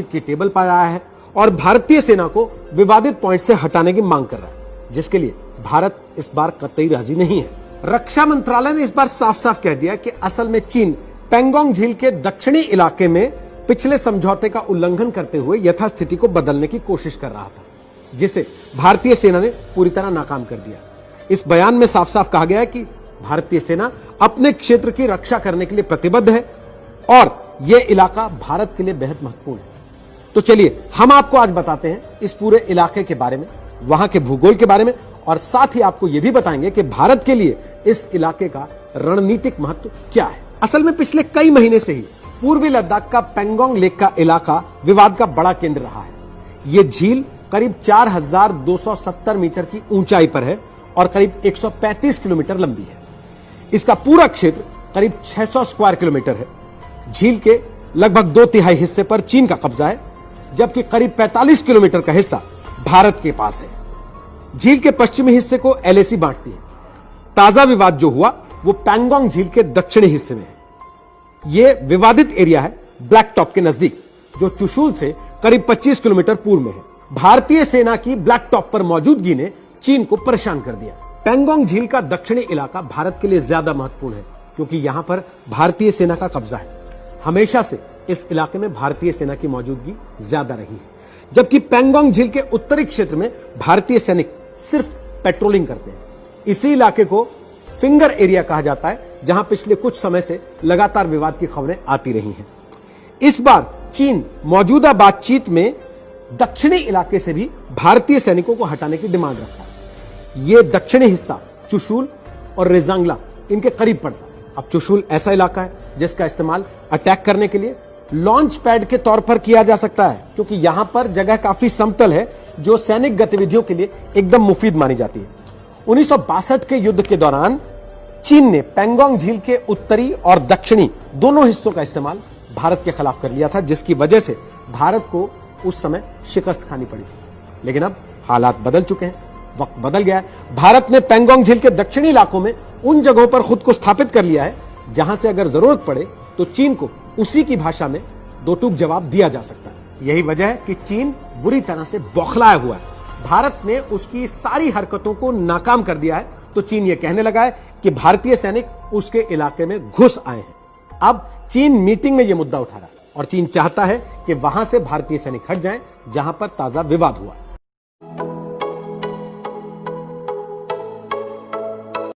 की टेबल पर आया है और भारतीय सेना को विवादित पॉइंट से हटाने की मांग कर रहा है, जिसके लिए भारत इस बार कतई राजी नहीं है। रक्षा मंत्रालय ने इस बार साफ साफ कह दिया कि असल में चीन पेंगोंग झील के दक्षिणी इलाके में पिछले समझौते का उल्लंघन करते हुए यथास्थिति को बदलने की कोशिश कर रहा था, जिसे भारतीय सेना ने पूरी तरह नाकाम कर दिया। इस बयान में साफ साफ कहा गया है कि भारतीय सेना अपने क्षेत्र की रक्षा करने के लिए प्रतिबद्ध है और यह इलाका भारत के लिए बेहद महत्वपूर्ण है। तो चलिए हम आपको आज बताते हैं इस पूरे इलाके के बारे में, वहां के भूगोल के बारे में, और साथ ही आपको यह भी बताएंगे कि भारत के लिए इस इलाके का रणनीतिक महत्व क्या है। असल में पिछले कई महीने से ही पूर्वी लद्दाख का पेंगोंग लेक का इलाका विवाद का बड़ा केंद्र रहा है। यह झील करीब 4270 मीटर की ऊंचाई पर है और करीब 135 किलोमीटर लंबी है। इसका पूरा क्षेत्र करीब 600 स्क्वायर किलोमीटर है। झील के लगभग 2/3 हिस्से पर चीन का कब्जा है, जबकि करीब 45 किलोमीटर का हिस्सा भारत के पास है। झील के पश्चिमी हिस्से को एलएसी बांटती है। ताजा विवाद जो हुआ वो पेंगोंग झील के दक्षिणी हिस्से में है। यह विवादित एरिया है ब्लैक टॉप के नजदीक, जो चुशूल से करीब 25 किलोमीटर पूर्व में है। भारतीय सेना की ब्लैक टॉप पर मौजूदगी ने चीन को परेशान कर दिया। पेंगोंग झील का दक्षिणी इलाका भारत के लिए ज्यादा महत्वपूर्ण है, क्योंकि यहां पर भारतीय सेना का कब्जा है। हमेशा से इस इलाके में भारतीय सेना की मौजूदगी ज्यादा रही है, जबकि पेंगोंग झील के उत्तरी क्षेत्र में भारतीय सैनिक सिर्फ पेट्रोलिंग करते हैं। इसी इलाके को फिंगर एरिया कहा जाता है, जहां पिछले कुछ समय से लगातार विवाद की खबरें आती रही हैं। इस बार चीन मौजूदा बातचीत में दक्षिणी इलाके से भी भारतीय सैनिकों को हटाने की डिमांड रखता है। यह दक्षिणी हिस्सा चुशूल और रेजांगला इनके करीब पड़ता है। अब चुशूल ऐसा इलाका है जिसका इस्तेमाल अटैक करने के लिए लॉन्च पैड के तौर पर किया जा सकता है, क्योंकि यहां पर जगह काफी समतल है, जो सैनिक गतिविधियों के लिए एकदम मुफीद मानी जाती है। 1962 के युद्ध के दौरान चीन ने पेंगोंग झील के उत्तरी और दक्षिणी दोनों हिस्सों का इस्तेमाल भारत के खिलाफ कर लिया था, जिसकी वजह से भारत को उस समय शिकस्त खानी पड़ी थी। लेकिन अब हालात बदल चुके हैं, वक्त बदल गया है। भारत ने पेंगोंग झील के दक्षिणी इलाकों में उन जगहों पर खुद को स्थापित कर लिया है जहां से अगर जरूरत पड़े तो चीन को उसी की भाषा में दो टूक जवाब दिया जा सकता है। यही वजह है कि चीन बुरी तरह से बौखलाया हुआ है। भारत ने उसकी सारी हरकतों को नाकाम कर दिया है, तो चीन यह कहने लगा है कि भारतीय सैनिक उसके इलाके में घुस आए हैं। अब चीन मीटिंग में यह मुद्दा उठा रहा है और चीन चाहता है कि वहां से भारतीय सैनिक हट जाएं, जहां पर ताजा विवाद हुआ है।